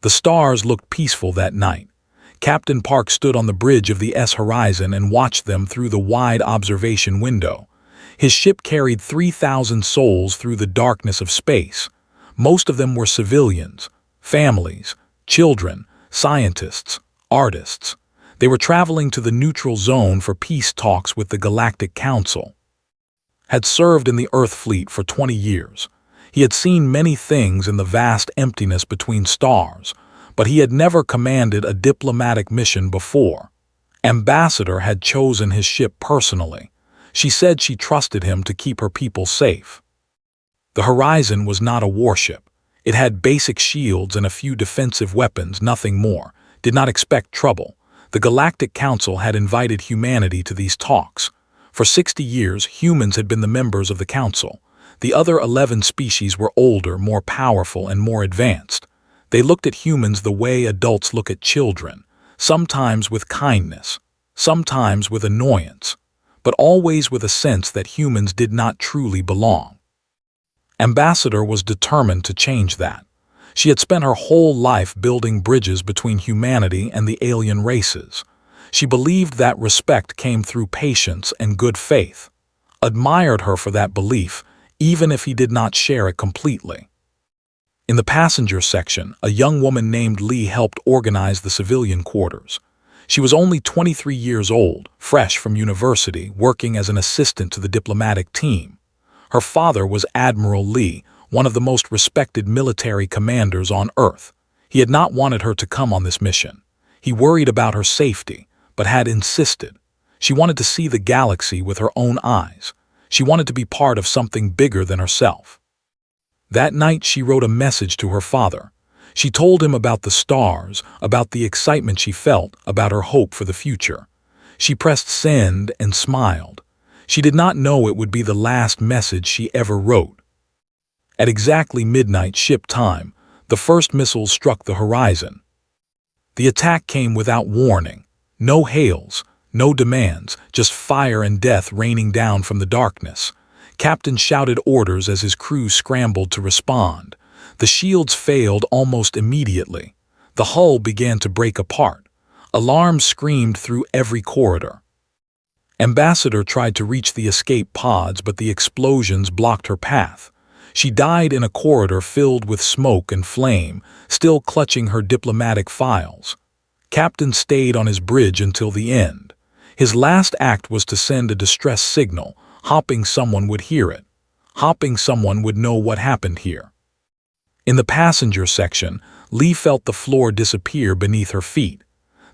The stars looked peaceful that night. Captain Park stood on the bridge of the S horizon and watched them through the wide observation window. His ship carried 3,000 souls through the darkness of space. Most of them were civilians, families, children, scientists, artists. They were traveling to the neutral zone for peace talks with the Galactic Council. Had served in the Earth fleet for 20 years. He had seen many things in the vast emptiness between stars, but he had never commanded a diplomatic mission before. Ambassador had chosen his ship personally. She said she trusted him to keep her people safe. The Horizon was not a warship. It had basic shields and a few defensive weapons, nothing more. Did not expect trouble. The Galactic Council had invited humanity to these talks. For 60 years, humans had been the members of the Council. The other 11 species were older, more powerful, and more advanced. They looked at humans the way adults look at children, sometimes with kindness, sometimes with annoyance, but always with a sense that humans did not truly belong. Ambassador was determined to change that. She had spent her whole life building bridges between humanity and the alien races. She believed that respect came through patience and good faith. Admired her for that belief, even if he did not share it completely. In the passenger section, a young woman named Lee helped organize the civilian quarters. She was only 23 years old, fresh from university, working as an assistant to the diplomatic team. Her father was Admiral Lee, one of the most respected military commanders on Earth. He had not wanted her to come on this mission. He worried about her safety, but had insisted. She wanted to see the galaxy with her own eyes. She wanted to be part of something bigger than herself. That night she wrote a message to her father. She told him about the stars, about the excitement she felt, about her hope for the future. She pressed send and smiled. She did not know it would be the last message she ever wrote. At exactly midnight ship time, the first missiles struck the horizon. The attack came without warning. No hails, no demands, just fire and death raining down from the darkness. Captain shouted orders as his crew scrambled to respond. The shields failed almost immediately. The hull began to break apart. Alarms screamed through every corridor. Ambassador tried to reach the escape pods, but the explosions blocked her path. She died in a corridor filled with smoke and flame, still clutching her diplomatic files. Captain stayed on his bridge until the end. His last act was to send a distress signal, hoping someone would hear it, hoping someone would know what happened here. In the passenger section, Lee felt the floor disappear beneath her feet.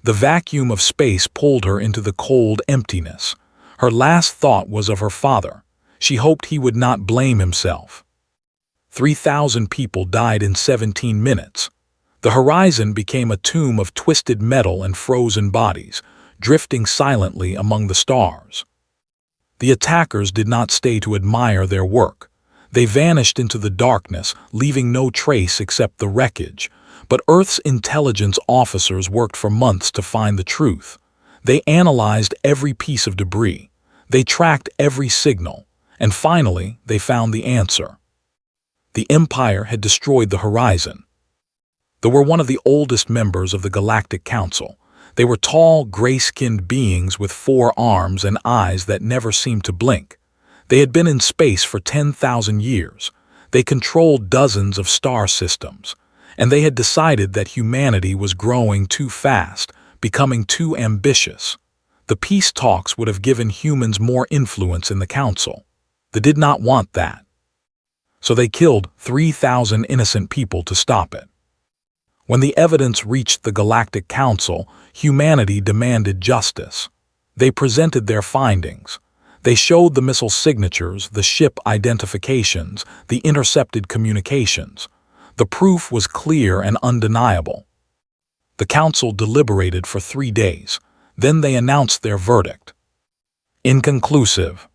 The vacuum of space pulled her into the cold emptiness. Her last thought was of her father. She hoped he would not blame himself. 3,000 people died in 17 minutes. The horizon became a tomb of twisted metal and frozen bodies, drifting silently among the stars. The attackers did not stay to admire their work. They vanished into the darkness, leaving no trace except the wreckage. But Earth's intelligence officers worked for months to find the truth. They analyzed every piece of debris. They tracked every signal. And finally, they found the answer. The Empire had destroyed the horizon. They were one of the oldest members of the Galactic Council. They were tall, gray-skinned beings with 4 arms and eyes that never seemed to blink. They had been in space for 10,000 years. They controlled dozens of star systems. And they had decided that humanity was growing too fast, becoming too ambitious. The peace talks would have given humans more influence in the council. They did not want that. So they killed 3,000 innocent people to stop it. When the evidence reached the Galactic Council, humanity demanded justice. They presented their findings. They showed the missile signatures, the ship identifications, the intercepted communications. The proof was clear and undeniable. The council deliberated for 3 days. Then they announced their verdict. Inconclusive.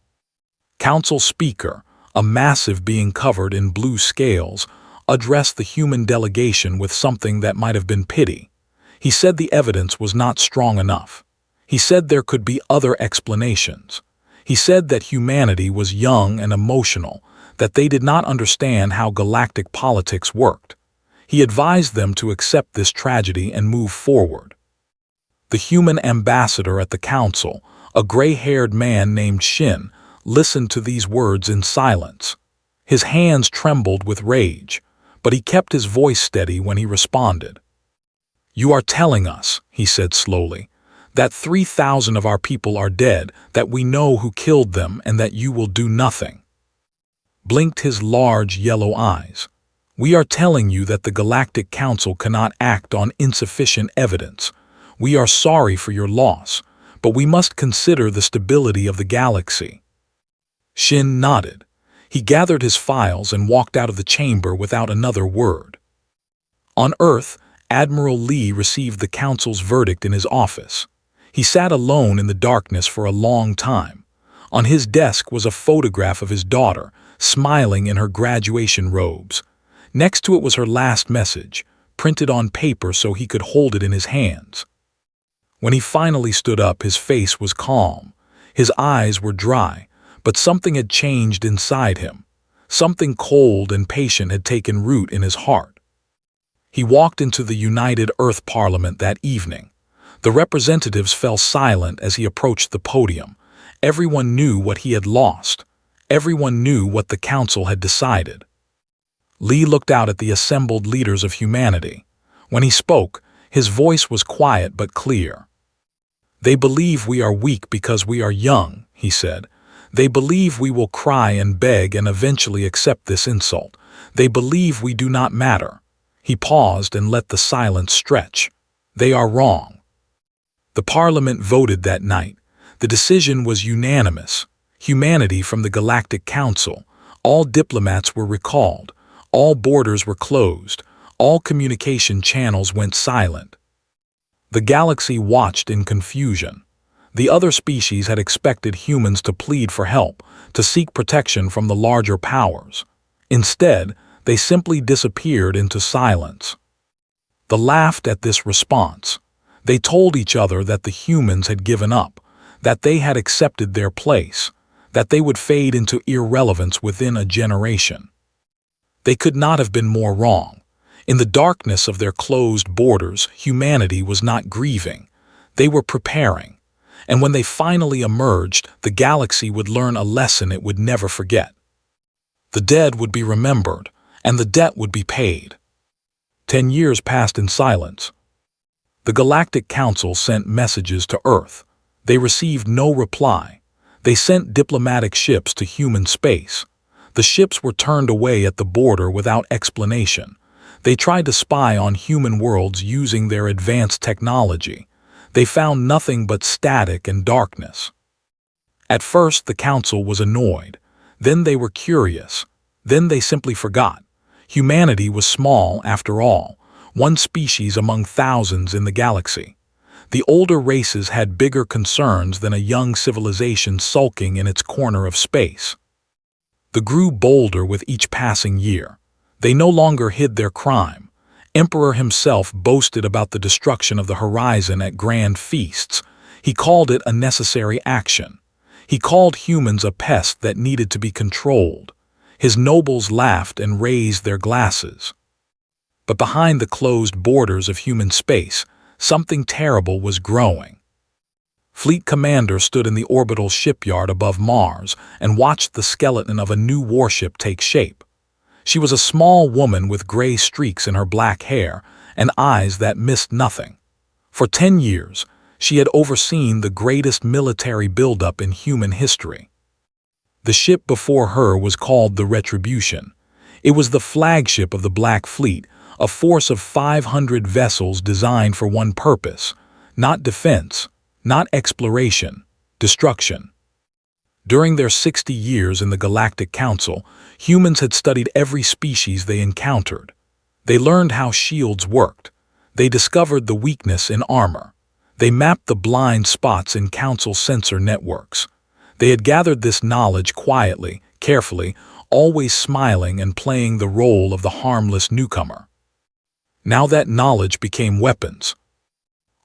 Council Speaker, a massive being covered in blue scales, addressed the human delegation with something that might have been pity. He said the evidence was not strong enough. He said there could be other explanations. He said that humanity was young and emotional, that they did not understand how galactic politics worked. He advised them to accept this tragedy and move forward. The human ambassador at the council, a gray-haired man named Shin, listened to these words in silence. His hands trembled with rage, but he kept his voice steady when he responded. "You are telling us," he said slowly, "that 3,000 of our people are dead, that we know who killed them, and that you will do nothing." Blinked his large yellow eyes. "We are telling you that the Galactic Council cannot act on insufficient evidence. We are sorry for your loss, but we must consider the stability of the galaxy." Shin nodded. He gathered his files and walked out of the chamber without another word. On Earth, Admiral Lee received the Council's verdict in his office. He sat alone in the darkness for a long time. On his desk was a photograph of his daughter, smiling in her graduation robes. Next to it was her last message, printed on paper so he could hold it in his hands. When he finally stood up, his face was calm. His eyes were dry, but something had changed inside him. Something cold and patient had taken root in his heart. He walked into the United Earth Parliament that evening. The representatives fell silent as he approached the podium. Everyone knew what he had lost. Everyone knew what the council had decided. Lee looked out at the assembled leaders of humanity. When he spoke, his voice was quiet but clear. "They believe we are weak because we are young," he said. "They believe we will cry and beg and eventually accept this insult. They believe we do not matter." He paused and let the silence stretch. "They are wrong." The Parliament voted that night. The decision was unanimous. Humanity from the Galactic Council. All diplomats were recalled. All borders were closed. All communication channels went silent. The galaxy watched in confusion. The other species had expected humans to plead for help, to seek protection from the larger powers. Instead, they simply disappeared into silence. They laughed at this response. They told each other that the humans had given up, that they had accepted their place, that they would fade into irrelevance within a generation. They could not have been more wrong. In the darkness of their closed borders, humanity was not grieving. They were preparing. And when they finally emerged, the galaxy would learn a lesson it would never forget. The dead would be remembered, and the debt would be paid. 10 years passed in silence. The Galactic Council sent messages to Earth. They received no reply. They sent diplomatic ships to human space. The ships were turned away at the border without explanation. They tried to spy on human worlds using their advanced technology. They found nothing but static and darkness. At first, the Council was annoyed. Then they were curious. Then they simply forgot. Humanity was small, after all, one species among thousands in the galaxy. The older races had bigger concerns than a young civilization sulking in its corner of space. They grew bolder with each passing year. They no longer hid their crime. Emperor himself boasted about the destruction of the horizon at grand feasts. He called it a necessary action. He called humans a pest that needed to be controlled. His nobles laughed and raised their glasses. But behind the closed borders of human space, something terrible was growing. Fleet Commander stood in the orbital shipyard above Mars and watched the skeleton of a new warship take shape. She was a small woman with gray streaks in her black hair and eyes that missed nothing. For 10 years, she had overseen the greatest military buildup in human history. The ship before her was called the Retribution. It was the flagship of the Black Fleet, a force of 500 vessels designed for one purpose, not defense, not exploration, destruction. During their 60 years in the Galactic Council, humans had studied every species they encountered. They learned how shields worked. They discovered the weakness in armor. They mapped the blind spots in Council sensor networks. They had gathered this knowledge quietly, carefully, always smiling and playing the role of the harmless newcomer. Now that knowledge became weapons.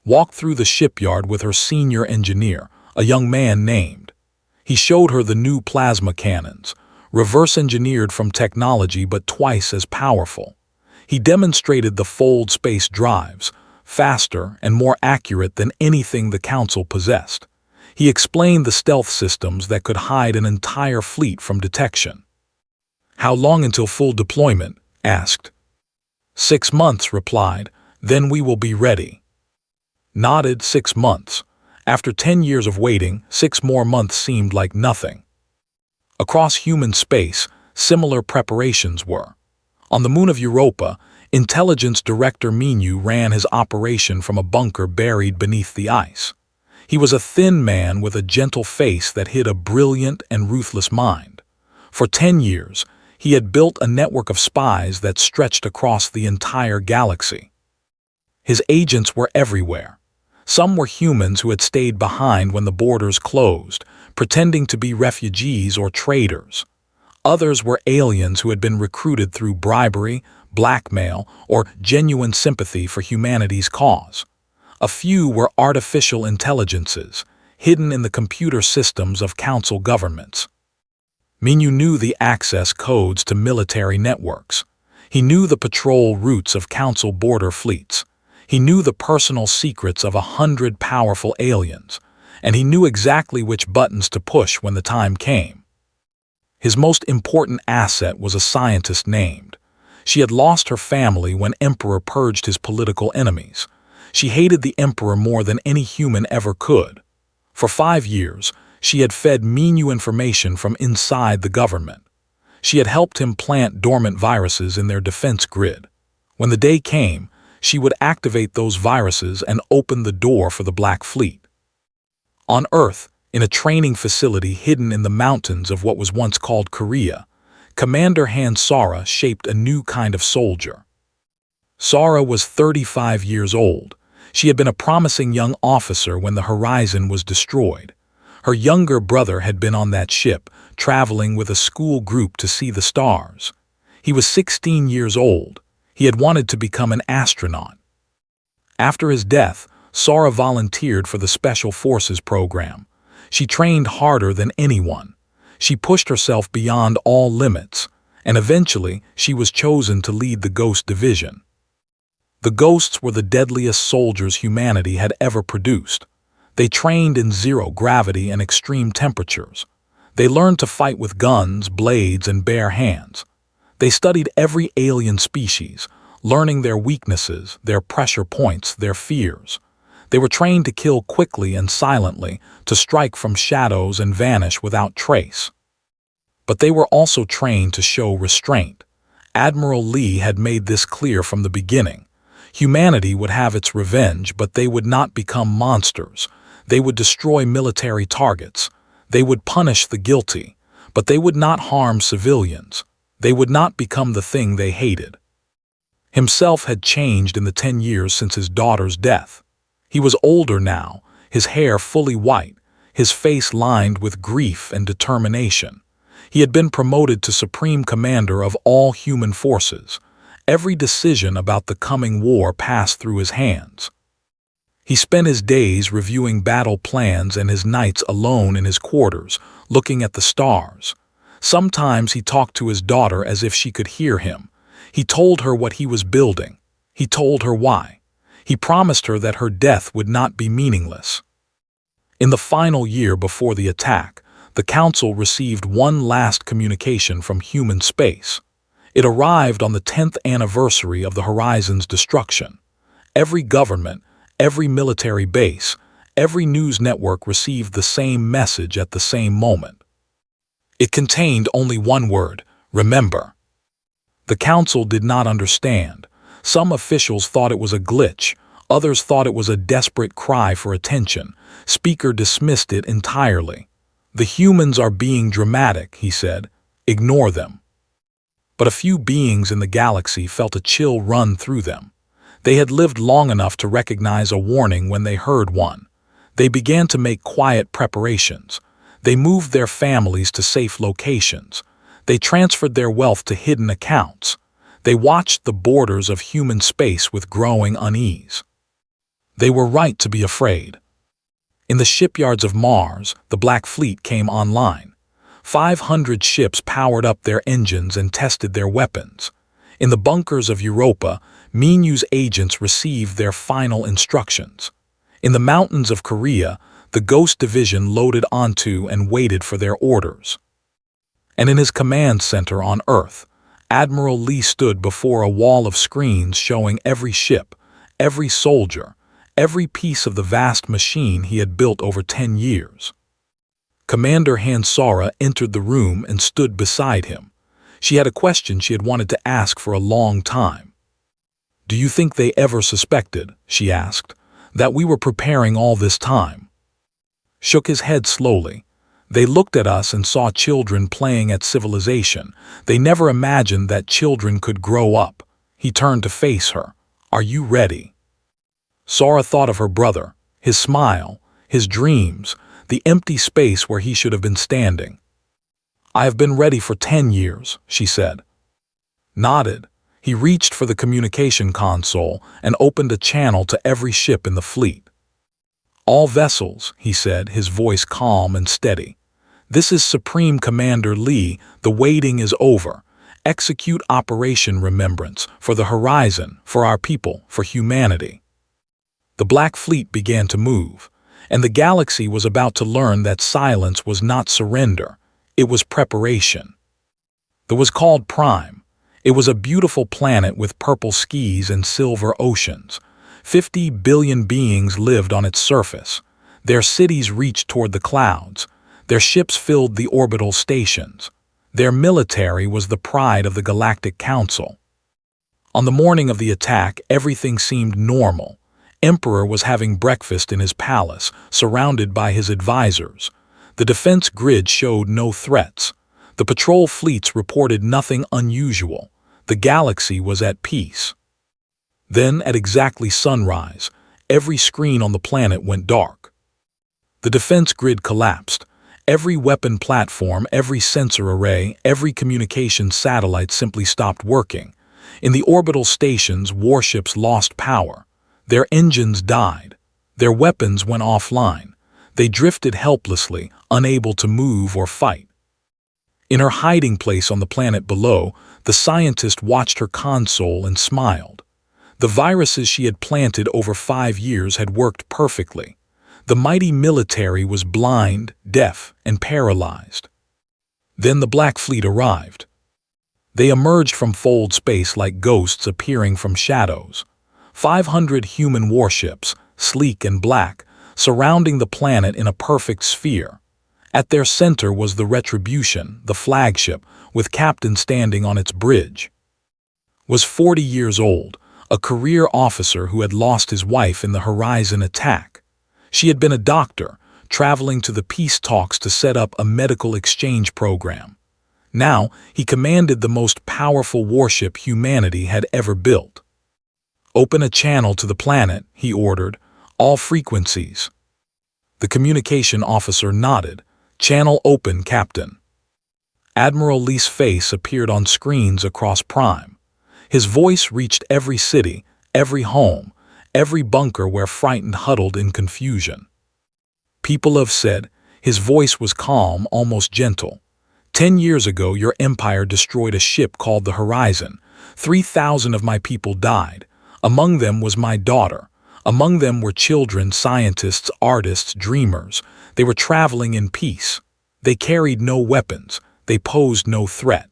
Walked through the shipyard with her senior engineer, a young man named. He showed her the new plasma cannons, reverse-engineered from technology but twice as powerful. He demonstrated the fold space drives, faster and more accurate than anything the Council possessed. He explained the stealth systems that could hide an entire fleet from detection. "How long until full deployment?" asked. "6 months," replied. "Then we will be ready." Nodded. 6 months. After 10 years of waiting, 6 more months seemed like nothing. Across human space, similar preparations were. On the moon of Europa, Intelligence Director Minu ran his operation from a bunker buried beneath the ice. He was a thin man with a gentle face that hid a brilliant and ruthless mind. For 10 years, he had built a network of spies that stretched across the entire galaxy. His agents were everywhere. Some were humans who had stayed behind when the borders closed, pretending to be refugees or traders. Others were aliens who had been recruited through bribery, blackmail, or genuine sympathy for humanity's cause. A few were artificial intelligences, hidden in the computer systems of council governments. Minu knew the access codes to military networks. He knew the patrol routes of council border fleets. He knew the personal secrets of 100 powerful aliens, and he knew exactly which buttons to push when the time came. His most important asset was a scientist named. She had lost her family when Emperor purged his political enemies. She hated the Emperor more than any human ever could. For 5 years, she had fed Minu information from inside the government. She had helped him plant dormant viruses in their defense grid. When the day came, she would activate those viruses and open the door for the Black Fleet. On Earth, in a training facility hidden in the mountains of what was once called Korea, Commander Han Sara shaped a new kind of soldier. Sara was 35 years old. She had been a promising young officer when the Horizon was destroyed. Her younger brother had been on that ship, traveling with a school group to see the stars. He was 16 years old. He had wanted to become an astronaut. After his death, Sara volunteered for the Special Forces program. She trained harder than anyone. She pushed herself beyond all limits, and eventually she was chosen to lead the Ghost Division. The Ghosts were the deadliest soldiers humanity had ever produced. They trained in zero gravity and extreme temperatures. They learned to fight with guns, blades, and bare hands. They studied every alien species, learning their weaknesses, their pressure points, their fears. They were trained to kill quickly and silently, to strike from shadows and vanish without trace. But they were also trained to show restraint. Admiral Lee had made this clear from the beginning. Humanity would have its revenge, but they would not become monsters. They would destroy military targets. They would punish the guilty, but they would not harm civilians. They would not become the thing they hated. Himself had changed in the 10 years since his daughter's death. He was older now, his hair fully white, his face lined with grief and determination. He had been promoted to Supreme Commander of all human forces. Every decision about the coming war passed through his hands. He spent his days reviewing battle plans and his nights alone in his quarters, looking at the stars. Sometimes he talked to his daughter as if she could hear him. He told her what he was building. He told her why. He promised her that her death would not be meaningless. In the final year before the attack, the Council received one last communication from human space. It arrived on the 10th anniversary of the Horizon's destruction. Every government, every military base, every news network received the same message at the same moment. It contained only one word: remember. The Council did not understand. Some officials thought it was a glitch. Others thought it was a desperate cry for attention. Speaker dismissed it entirely. "The humans are being dramatic," he said. "Ignore them." But a few beings in the galaxy felt a chill run through them. They had lived long enough to recognize a warning when they heard one. They began to make quiet preparations. They moved their families to safe locations. They transferred their wealth to hidden accounts. They watched the borders of human space with growing unease. They were right to be afraid. In the shipyards of Mars, the Black Fleet came online. 500 ships powered up their engines and tested their weapons. In the bunkers of Europa, Minu's agents received their final instructions. In the mountains of Korea, the Ghost Division loaded onto and waited for their orders. And in his command center on Earth, Admiral Lee stood before a wall of screens showing every ship, every soldier, every piece of the vast machine he had built over 10 years. Commander Hansara entered the room and stood beside him. She had a question she had wanted to ask for a long time. "Do you think they ever suspected," she asked, "that we were preparing all this time?" Shook his head slowly. "They looked at us and saw children playing at civilization. They never imagined that children could grow up." He turned to face her. "Are you ready?" Sara thought of her brother, his smile, his dreams, the empty space where he should have been standing. "I have been ready for 10 years, she said. Nodded. He reached for the communication console and opened a channel to every ship in the fleet. "All vessels," he said, his voice calm and steady. "This is Supreme Commander Lee. The waiting is over. Execute Operation Remembrance for the horizon, for our people, for humanity." The Black Fleet began to move, and the galaxy was about to learn that silence was not surrender. It was preparation. It was called Prime. It was a beautiful planet with purple skies and silver oceans. 50 billion beings lived on its surface. Their cities reached toward the clouds. Their ships filled the orbital stations. Their military was the pride of the Galactic Council. On the morning of the attack, everything seemed normal. Emperor was having breakfast in his palace, surrounded by his advisors. The defense grid showed no threats. The patrol fleets reported nothing unusual. The galaxy was at peace. Then, at exactly sunrise, every screen on the planet went dark. The defense grid collapsed. Every weapon platform, every sensor array, every communication satellite simply stopped working. In the orbital stations, warships lost power. Their engines died. Their weapons went offline. They drifted helplessly, unable to move or fight. In her hiding place on the planet below, the scientist watched her console and smiled. The viruses she had planted over 5 years had worked perfectly. The mighty military was blind, deaf, and paralyzed. Then the Black Fleet arrived. They emerged from fold space like ghosts appearing from shadows. 500 human warships, sleek and black, surrounding the planet in a perfect sphere. At their center was the Retribution, the flagship, with Captain standing on its bridge. Was 40 years old, a career officer who had lost his wife in the Horizon attack. She had been a doctor, traveling to the peace talks to set up a medical exchange program. Now, he commanded the most powerful warship humanity had ever built. "Open a channel to the planet," he ordered, "all frequencies." The communication officer nodded. "Channel open, Captain." Admiral Lee's face appeared on screens across Prime. His voice reached every city, every home, every bunker where frightened huddled in confusion. "People have said," his voice was calm, almost gentle, "10 years ago your empire destroyed a ship called the Horizon. 3,000 of my people died. Among them was my daughter. Among them were children, scientists, artists, dreamers. They were traveling in peace. They carried no weapons. They posed no threat."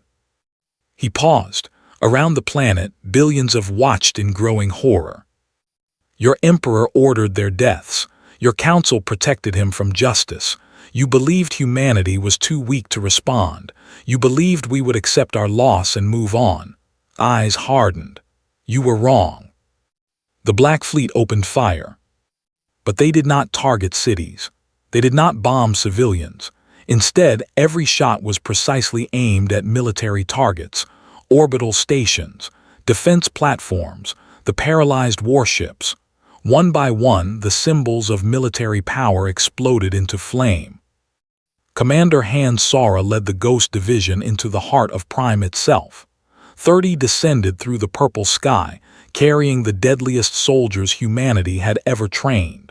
He paused. Around the planet, billions have watched in growing horror. "Your emperor ordered their deaths. Your council protected him from justice. You believed humanity was too weak to respond. You believed we would accept our loss and move on." Eyes hardened. "You were wrong." The Black Fleet opened fire. But they did not target cities. They did not bomb civilians. Instead, every shot was precisely aimed at military targets, orbital stations, defense platforms, the paralyzed warships. One by one, the symbols of military power exploded into flame. Commander Hansara led the Ghost Division into the heart of Prime itself. 30 descended through the purple sky, carrying the deadliest soldiers humanity had ever trained.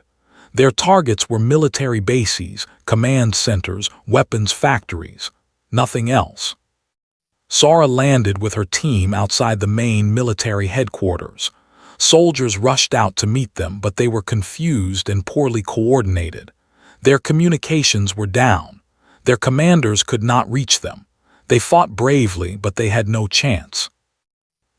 Their targets were military bases, command centers, weapons factories. Nothing else. Sora landed with her team outside the main military headquarters. Soldiers rushed out to meet them, but they were confused and poorly coordinated. Their communications were down. Their commanders could not reach them. They fought bravely, but they had no chance.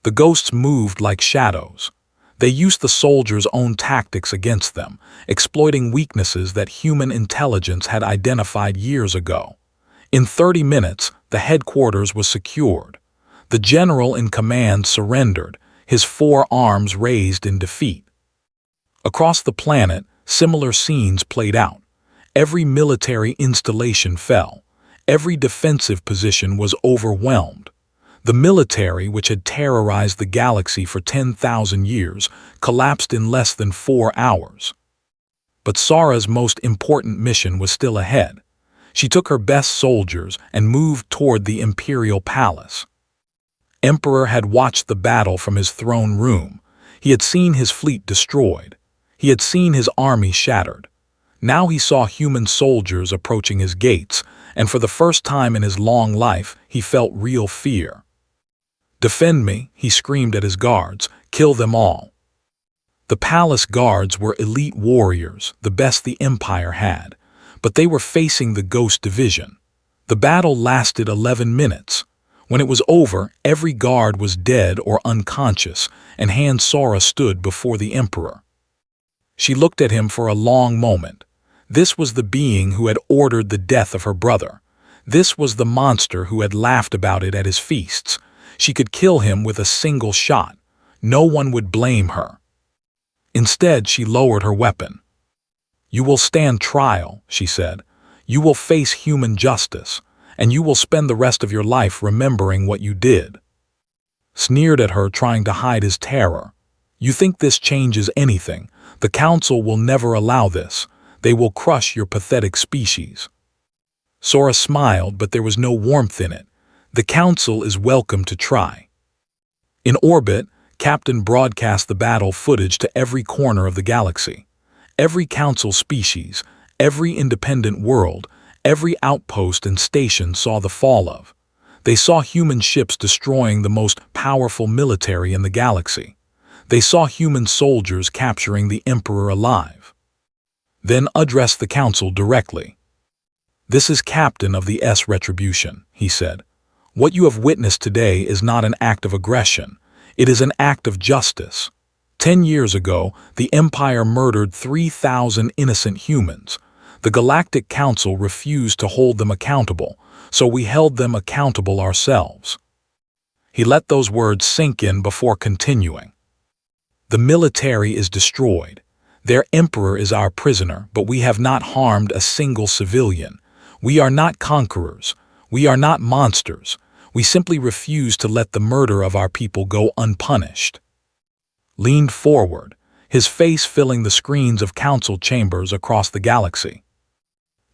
The ghosts moved like shadows. They used the soldiers' own tactics against them, exploiting weaknesses that human intelligence had identified years ago. In 30 minutes, the headquarters was secured. The general in command surrendered, his 4 arms raised in defeat. Across the planet, similar scenes played out. Every military installation fell. Every defensive position was overwhelmed. The military, which had terrorized the galaxy for 10,000 years, collapsed in less than 4 hours. But Sora's most important mission was still ahead. She took her best soldiers and moved toward the Imperial Palace. Emperor had watched the battle from his throne room. He had seen his fleet destroyed. He had seen his army shattered. Now he saw human soldiers approaching his gates, and for the first time in his long life, he felt real fear. "Defend me," he screamed at his guards. "Kill them all." The palace guards were elite warriors, the best the Empire had, but they were facing the Ghost Division. The battle lasted 11 minutes. When it was over, every guard was dead or unconscious, and Han Sora stood before the Emperor. She looked at him for a long moment. This was the being who had ordered the death of her brother. This was the monster who had laughed about it at his feasts. She could kill him with a single shot. No one would blame her. Instead, she lowered her weapon. "You will stand trial," she said. "You will face human justice, and you will spend the rest of your life remembering what you did." Sneered at her, trying to hide his terror. "You think this changes anything? The Council will never allow this. They will crush your pathetic species." Sora smiled, but there was no warmth in it. "The Council is welcome to try." In orbit, Captain broadcast the battle footage to every corner of the galaxy. Every Council species, every independent world, every outpost and station saw the fall of. They saw human ships destroying the most powerful military in the galaxy. They saw human soldiers capturing the Emperor alive. Then addressed the Council directly. "This is Captain of the S Retribution," he said. "What you have witnessed today is not an act of aggression. It is an act of justice. 10 years ago, the Empire murdered 3,000 innocent humans. The Galactic Council refused to hold them accountable, so we held them accountable ourselves." He let those words sink in before continuing. "The military is destroyed. Their emperor is our prisoner, but we have not harmed a single civilian. We are not conquerors. We are not monsters. We simply refuse to let the murder of our people go unpunished." Leaned forward, his face filling the screens of council chambers across the galaxy.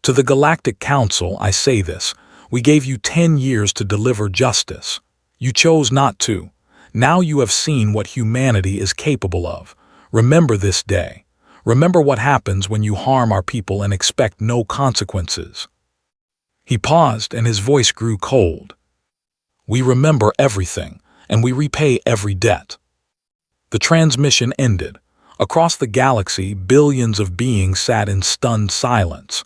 "To the Galactic Council, I say this. We gave you 10 years to deliver justice. You chose not to. Now you have seen what humanity is capable of. Remember this day. Remember what happens when you harm our people and expect no consequences." He paused, and his voice grew cold. "We remember everything, and we repay every debt." The transmission ended. Across the galaxy, billions of beings sat in stunned silence.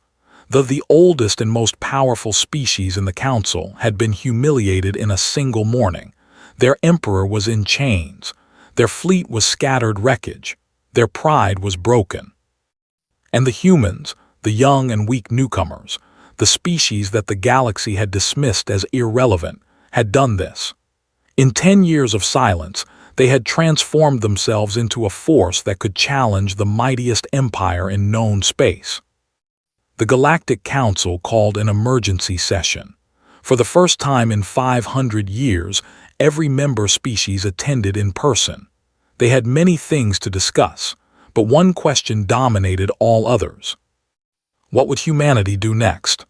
The oldest and most powerful species in the Council had been humiliated in a single morning. Their emperor was in chains. Their fleet was scattered wreckage. Their pride was broken. And the humans, the young and weak newcomers, the species that the galaxy had dismissed as irrelevant, had done this. In 10 years of silence, they had transformed themselves into a force that could challenge the mightiest empire in known space. The Galactic Council called an emergency session. For the first time in 500 years, every member species attended in person. They had many things to discuss, but one question dominated all others. What would humanity do next?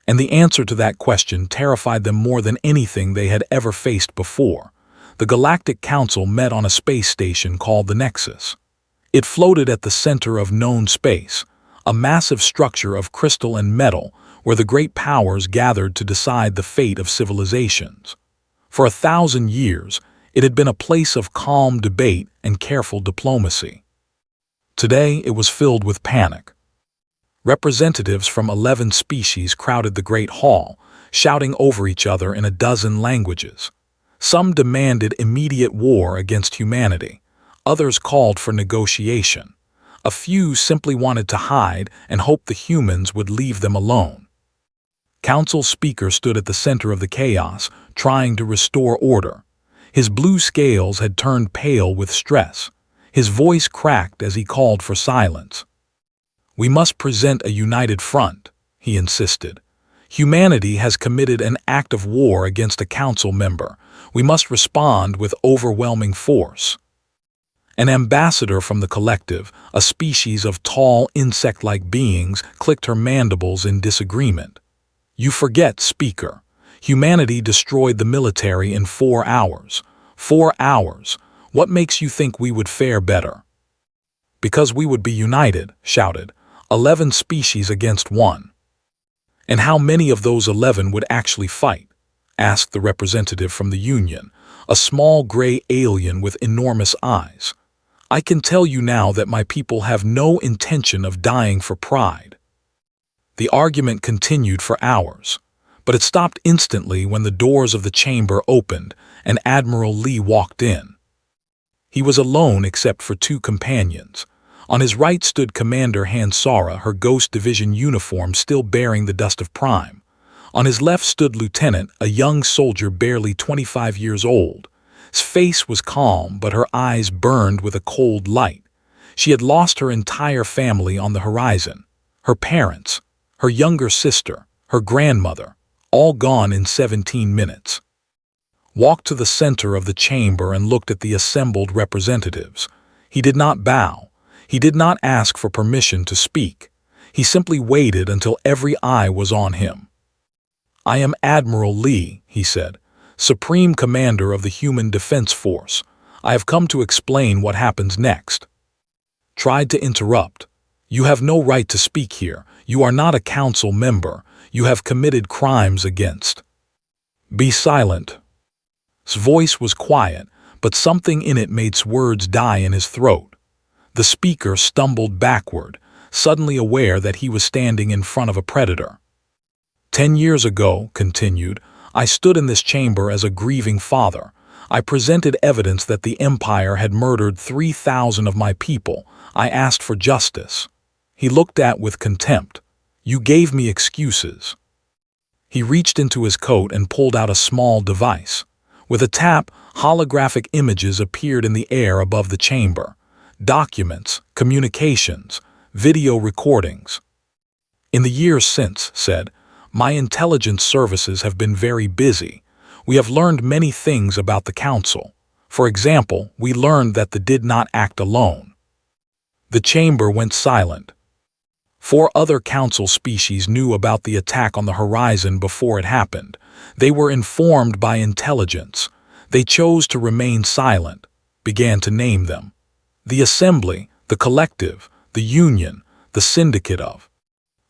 And the answer to that question terrified them more than anything they had ever faced before. The Galactic Council met on a space station called the Nexus. It floated at the center of known space, a massive structure of crystal and metal where the great powers gathered to decide the fate of civilizations. For 1,000 years, it had been a place of calm debate and careful diplomacy. Today, it was filled with panic. Representatives from 11 species crowded the Great Hall, shouting over each other in a dozen languages. Some demanded immediate war against humanity. Others called for negotiation. A few simply wanted to hide and hoped the humans would leave them alone. Council Speaker stood at the center of the chaos, trying to restore order. His blue scales had turned pale with stress. His voice cracked as he called for silence. "We must present a united front," he insisted. "Humanity has committed an act of war against a council member. We must respond with overwhelming force." An ambassador from the collective, a species of tall, insect-like beings, clicked her mandibles in disagreement. "You forget, Speaker. Humanity destroyed the military in 4 hours. 4 hours. What makes you think we would fare better?" "Because we would be united," shouted. 11 species against 1. "And how many of those 11 would actually fight?" asked the representative from the Union, a small gray alien with enormous eyes. "I can tell you now that my people have no intention of dying for pride." The argument continued for hours, but it stopped instantly when the doors of the chamber opened and Admiral Lee walked in. He was alone except for 2 companions. On his right stood Commander Hansara, her Ghost Division uniform still bearing the dust of Prime. On his left stood Lieutenant, a young soldier barely 25 years old. His face was calm, but her eyes burned with a cold light. She had lost her entire family on the horizon. Her parents, her younger sister, her grandmother, all gone in 17 minutes. Walked to the center of the chamber and looked at the assembled representatives. He did not bow. He did not ask for permission to speak. He simply waited until every eye was on him. "I am Admiral Lee," he said, "Supreme Commander of the Human Defense Force. I have come to explain what happens next." Tried to interrupt. "You have no right to speak here. You are not a council member. You have committed crimes against." "Be silent." His voice was quiet, but something in it made words die in his throat. The speaker stumbled backward, suddenly aware that he was standing in front of a predator. 10 years ago," continued, "I stood in this chamber as a grieving father. I presented evidence that the Empire had murdered 3,000 of my people. I asked for justice." He looked at with contempt. "You gave me excuses." He reached into his coat and pulled out a small device. With a tap, holographic images appeared in the air above the chamber. Documents, communications, video recordings. "In the years since," said, "my intelligence services have been very busy. We have learned many things about the Council. For example, we learned that they did not act alone." The chamber went silent. 4 other Council species knew about the attack on the horizon before it happened. They were informed by intelligence. They chose to remain silent, began to name them. The Assembly, the Collective, the Union, the Syndicate of.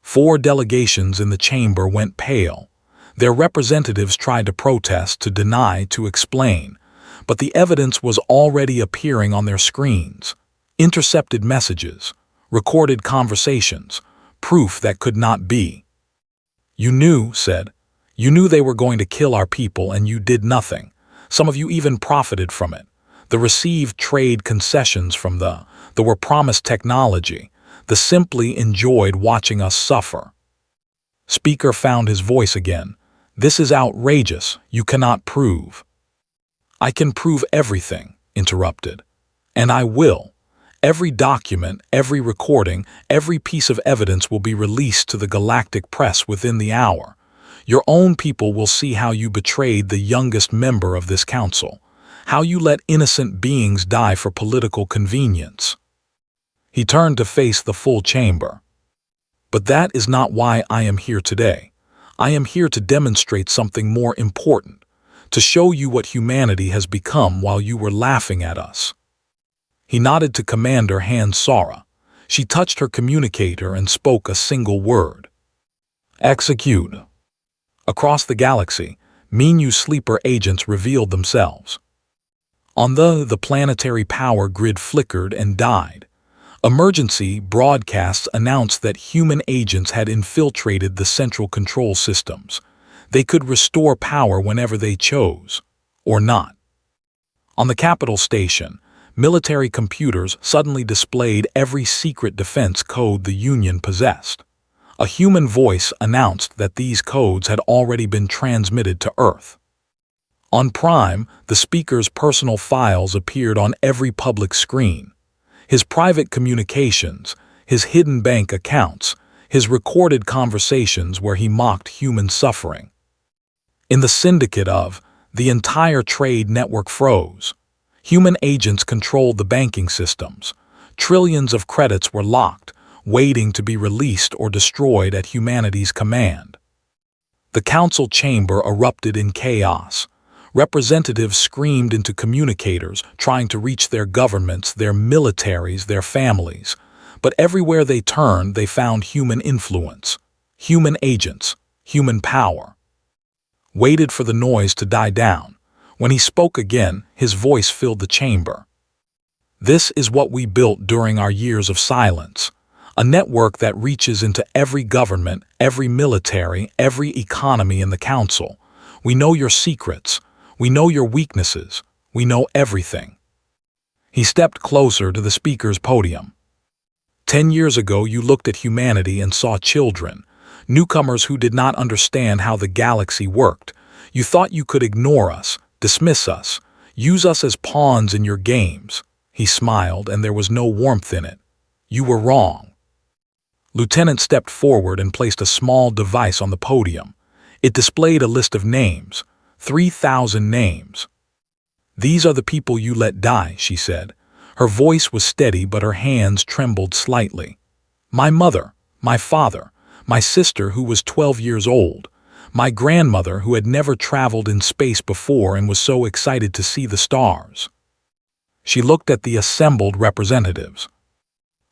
4 delegations in the chamber went pale. Their representatives tried to protest, to deny, to explain, but the evidence was already appearing on their screens. Intercepted messages, recorded conversations, proof that could not be. "You knew," said. "You knew they were going to kill our people and you did nothing. Some of you even profited from it. The received trade concessions from the were promised technology. The simply enjoyed watching us suffer." Speaker found his voice again. "This is outrageous. You cannot prove." "I can prove everything," interrupted. "And I will. Every document, every recording, every piece of evidence will be released to the galactic press within the hour. Your own people will see how you betrayed the youngest member of this council, how you let innocent beings die for political convenience." He turned to face the full chamber. "But that is not why I am here today. I am here to demonstrate something more important, to show you what humanity has become while you were laughing at us." He nodded to Commander Hansara. She touched her communicator and spoke a single word. "Execute." Across the galaxy, Minu sleeper agents revealed themselves. On the planetary power grid flickered and died. Emergency broadcasts announced that human agents had infiltrated the central control systems. They could restore power whenever they chose, or not. On the Capitol Station, military computers suddenly displayed every secret defense code the Union possessed. A human voice announced that these codes had already been transmitted to Earth. On Prime, the speaker's personal files appeared on every public screen. His private communications, his hidden bank accounts, his recorded conversations where he mocked human suffering. In the syndicate of, the entire trade network froze. Human agents controlled the banking systems. Trillions of credits were locked, waiting to be released or destroyed at humanity's command. The council chamber erupted in chaos. Representatives screamed into communicators, trying to reach their governments, their militaries, their families. But everywhere they turned, they found human influence, human agents, human power. Waited for the noise to die down. When he spoke again, his voice filled the chamber. This is what we built during our years of silence. A network that reaches into every government, every military, every economy in the council. We know your secrets. We know your weaknesses. We know everything. He stepped closer to the speaker's podium. 10 years ago, you looked at humanity and saw children, newcomers who did not understand how the galaxy worked. You thought you could ignore us, dismiss us, use us as pawns in your games. He smiled, and there was no warmth in it. You were wrong. Lieutenant stepped forward and placed a small device on the podium. It displayed a list of names. 3,000 names. These are the people you let die, she said. Her voice was steady, but her hands trembled slightly. My mother, my father, my sister who was 12 years old, my grandmother who had never traveled in space before and was so excited to see the stars. She looked at the assembled representatives.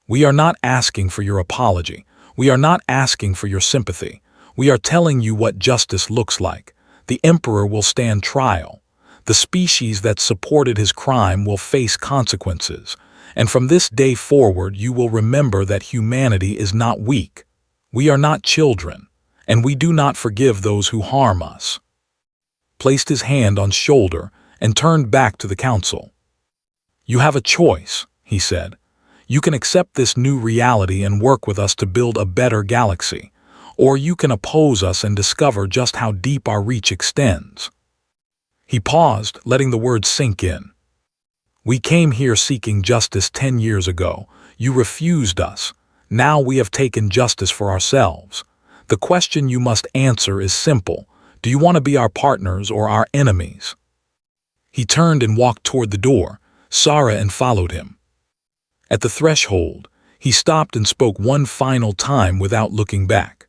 We are not asking for your apology. We are not asking for your sympathy. We are telling you what justice looks like. The Emperor will stand trial. The species that supported his crime will face consequences. And from this day forward, you will remember that humanity is not weak. We are not children, and we do not forgive those who harm us. Placed his hand on shoulder and turned back to the council. You have a choice, he said. You can accept this new reality and work with us to build a better galaxy. Or you can oppose us and discover just how deep our reach extends. He paused, letting the words sink in. We came here seeking justice 10 years ago. You refused us. Now we have taken justice for ourselves. The question you must answer is simple. Do you want to be our partners or our enemies? He turned and walked toward the door. Sarah and followed him. At the threshold, he stopped and spoke one final time without looking back.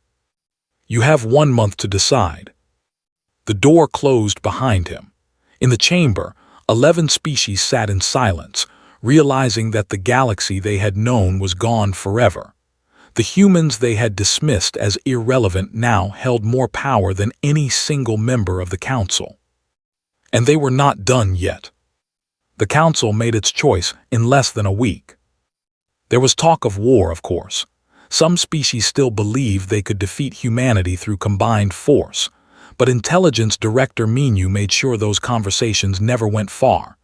You have 1 month to decide. The door closed behind him. In the chamber, 11 species sat in silence, realizing that the galaxy they had known was gone forever. The humans they had dismissed as irrelevant now held more power than any single member of the council. And they were not done yet. The council made its choice in less than a week. There was talk of war, of course. Some species still believed they could defeat humanity through combined force, but Intelligence Director Minu made sure those conversations never went far.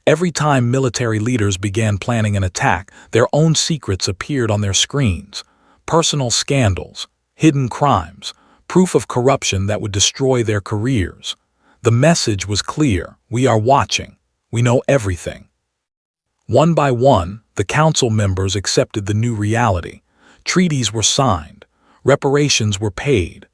Every time military leaders began planning an attack, their own secrets appeared on their screens. Personal scandals, hidden crimes, proof of corruption that would destroy their careers. The message was clear: we are watching. We know everything. One by one, the council members accepted the new reality. Treaties were signed. Reparations were paid.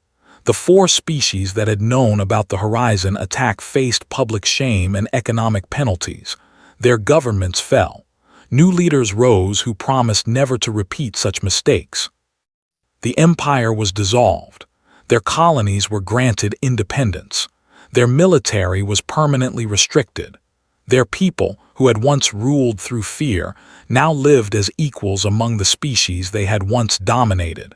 The 4 species that had known about the Horizon attack faced public shame and economic penalties. Their governments fell. New leaders rose who promised never to repeat such mistakes. The empire was dissolved. Their colonies were granted independence. Their military was permanently restricted. Their people, who had once ruled through fear, now lived as equals among the species they had once dominated.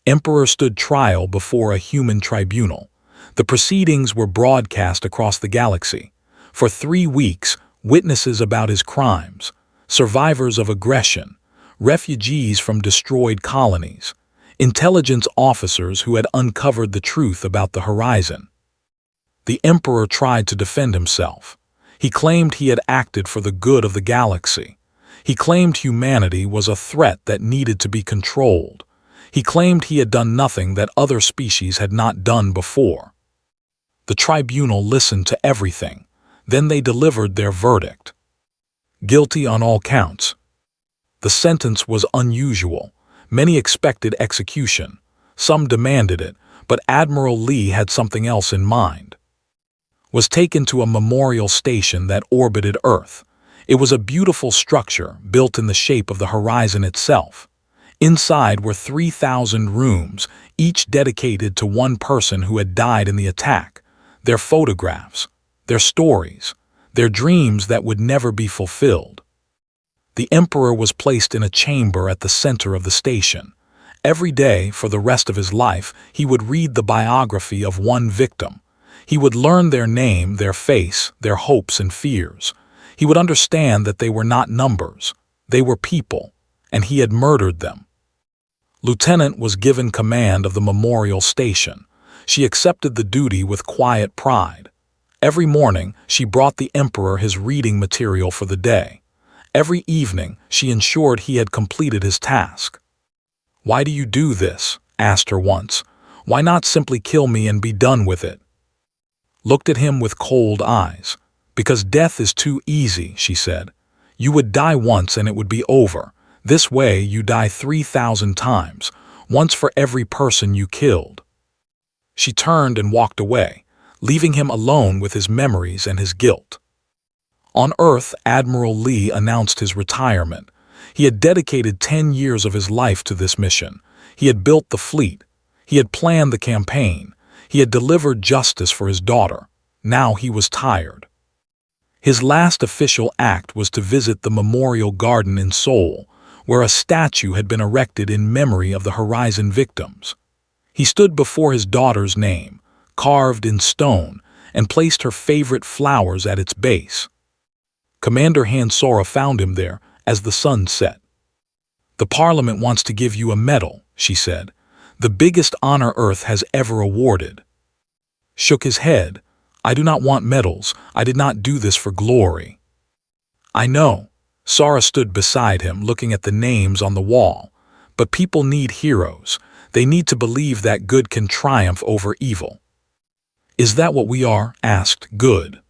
Emperor stood trial before a human tribunal. The proceedings were broadcast across the galaxy. For 3 weeks, witnesses about his crimes, survivors of aggression, refugees from destroyed colonies, intelligence officers who had uncovered the truth about the horizon. The Emperor tried to defend himself. He claimed he had acted for the good of the galaxy. He claimed humanity was a threat that needed to be controlled. He claimed he had done nothing that other species had not done before. The tribunal listened to everything. Then they delivered their verdict. Guilty on all counts. The sentence was unusual. Many expected execution. Some demanded it, but Admiral Lee had something else in mind. Was taken to a memorial station that orbited Earth. It was a beautiful structure built in the shape of the horizon itself. Inside were 3,000 rooms, each dedicated to one person who had died in the attack. Their photographs, their stories, their dreams that would never be fulfilled. The Emperor was placed in a chamber at the center of the station. Every day, for the rest of his life, he would read the biography of one victim. He would learn their name, their face, their hopes and fears. He would understand that they were not numbers. They were people, and he had murdered them. Lieutenant was given command of the memorial station. She accepted the duty with quiet pride. Every morning, she brought the Emperor his reading material for the day. Every evening, she ensured he had completed his task. "Why do you do this?" asked her once. "Why not simply kill me and be done with it?" Looked at him with cold eyes. "Because death is too easy," she said. "You would die once and it would be over. This way you die 3,000 times, once for every person you killed." She turned and walked away, leaving him alone with his memories and his guilt. On Earth, Admiral Lee announced his retirement. He had dedicated 10 years of his life to this mission. He had built the fleet. He had planned the campaign. He had delivered justice for his daughter. Now he was tired. His last official act was to visit the Memorial Garden in Seoul, where a statue had been erected in memory of the Horizon victims. He stood before his daughter's name, carved in stone, and placed her favorite flowers at its base. Commander Han Sora found him there as the sun set. "The Parliament wants to give you a medal," she said. "The biggest honor Earth has ever awarded." Shook his head. "I do not want medals. I did not do this for glory." "I know." Sora stood beside him, looking at the names on the wall. "But people need heroes. They need to believe that good can triumph over evil." "Is that what we are?" asked Good.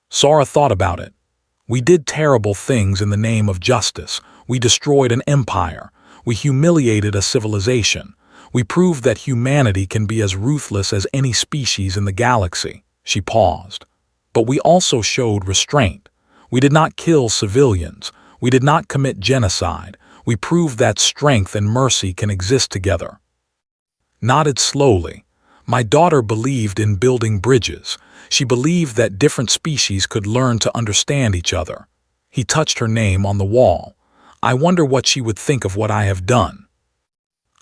Sora thought about it. "We did terrible things in the name of justice. We destroyed an empire. We humiliated a civilization. We proved that humanity can be as ruthless as any species in the galaxy." She paused. "But we also showed restraint. We did not kill civilians. We did not commit genocide. We proved that strength and mercy can exist together." Nodded slowly. "My daughter believed in building bridges. She believed that different species could learn to understand each other." He touched her name on the wall. "I wonder what she would think of what I have done."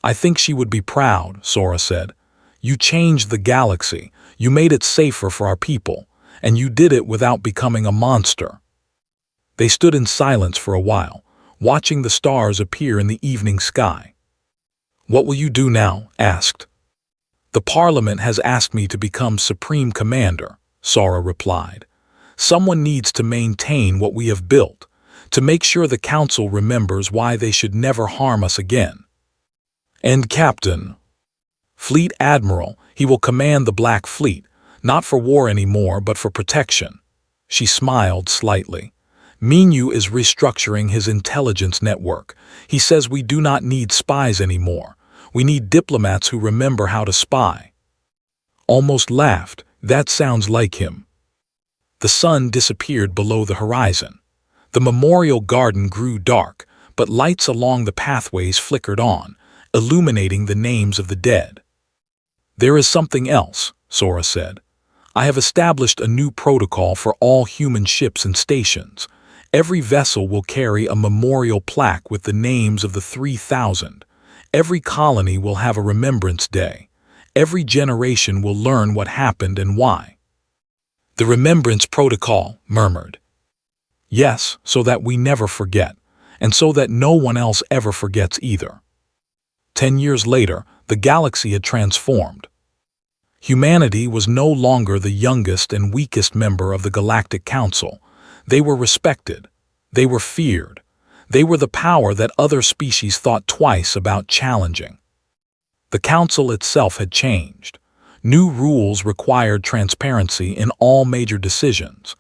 "I think she would be proud," Sora said. "You changed the galaxy. You made it safer for our people. And you did it without becoming a monster." They stood in silence for a while, watching the stars appear in the evening sky. "What will you do now?" asked. "The Parliament has asked me to become Supreme Commander," Sora replied. "Someone needs to maintain what we have built, to make sure the Council remembers why they should never harm us again." "And Captain?" "Fleet Admiral. He will command the Black Fleet, not for war anymore, but for protection." She smiled slightly. "Minyu is restructuring his intelligence network. He says we do not need spies anymore. We need diplomats who remember how to spy." Almost laughed. "That sounds like him." The sun disappeared below the horizon. The memorial garden grew dark, but lights along the pathways flickered on, illuminating the names of the dead. "There is something else," Sora said. "I have established a new protocol for all human ships and stations. Every vessel will carry a memorial plaque with the names of the 3,000. Every colony will have a remembrance day. Every generation will learn what happened and why. The Remembrance Protocol murmured. Yes, so that we never forget, and so that no one else ever forgets either. 10 years later, the galaxy had transformed. Humanity was no longer the youngest and weakest member of the Galactic Council. They were respected. They were feared. They were the power that other species thought twice about challenging. The Council itself had changed. New rules required transparency in all major decisions.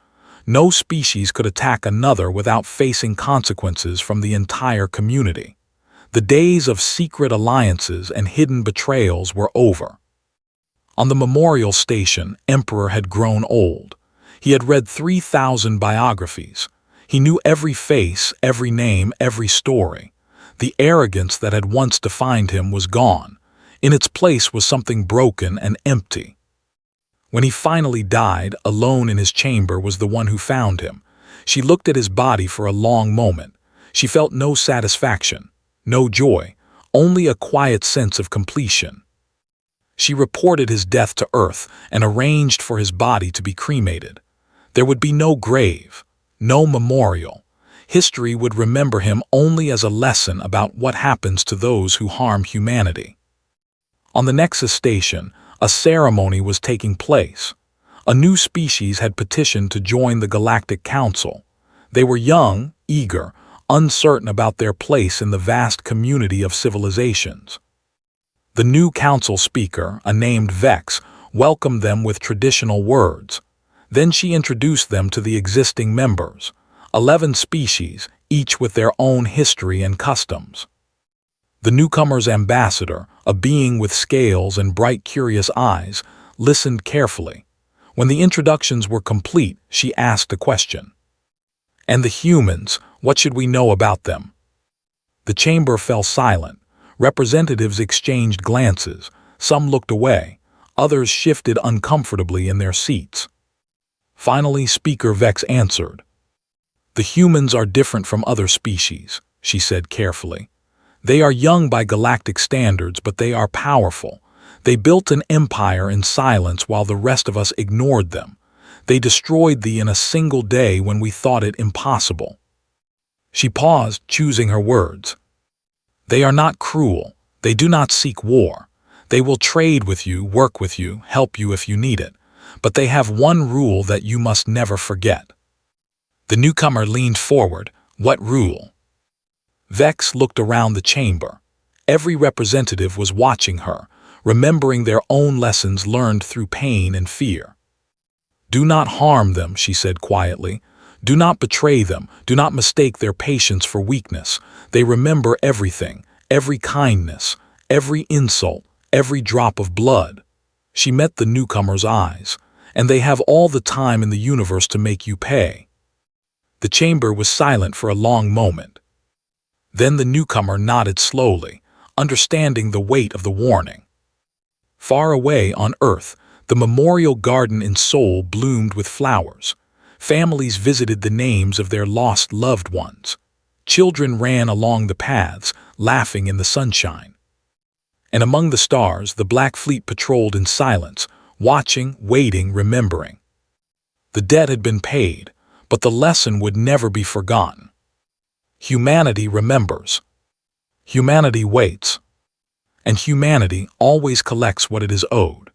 No species could attack another without facing consequences from the entire community. The days of secret alliances and hidden betrayals were over. On the memorial station, Emperor had grown old. He had read 3,000 biographies. He knew every face, every name, every story. The arrogance that had once defined him was gone. In its place was something broken and empty. When he finally died, alone in his chamber was the one who found him. She looked at his body for a long moment. She felt no satisfaction, no joy, only a quiet sense of completion. She reported his death to Earth and arranged for his body to be cremated. There would be no grave, no memorial. History would remember him only as a lesson about what happens to those who harm humanity. On the Nexus station, a ceremony was taking place. A new species had petitioned to join the Galactic Council. They were young, eager, uncertain about their place in the vast community of civilizations. The new council speaker, a named Vex, welcomed them with traditional words. Then she introduced them to the existing members, 11 species, each with their own history and customs. The newcomer's ambassador, a being with scales and bright, curious eyes, listened carefully. When the introductions were complete, she asked a question. "And the humans, what should we know about them?" The chamber fell silent. Representatives exchanged glances. Some looked away. Others shifted uncomfortably in their seats. Finally, Speaker Vex answered. "The humans are different from other species," she said carefully. "They are young by galactic standards, but they are powerful. They built an empire in silence while the rest of us ignored them. They destroyed thee in a single day when we thought it impossible." She paused, choosing her words. "They are not cruel. They do not seek war. They will trade with you, work with you, help you if you need it. But they have one rule that you must never forget." The newcomer leaned forward. "What rule?" Vex looked around the chamber. Every representative was watching her, remembering their own lessons learned through pain and fear. "Do not harm them," she said quietly. "Do not betray them. Do not mistake their patience for weakness. They remember everything, every kindness, every insult, every drop of blood." She met the newcomer's eyes. "And they have all the time in the universe to make you pay." The chamber was silent for a long moment. Then the newcomer nodded slowly, understanding the weight of the warning. Far away on Earth, the memorial garden in Seoul bloomed with flowers. Families visited the names of their lost loved ones. Children ran along the paths, laughing in the sunshine. And among the stars, the Black Fleet patrolled in silence, watching, waiting, remembering. The debt had been paid, but the lesson would never be forgotten. Humanity remembers. Humanity waits. And humanity always collects what it is owed.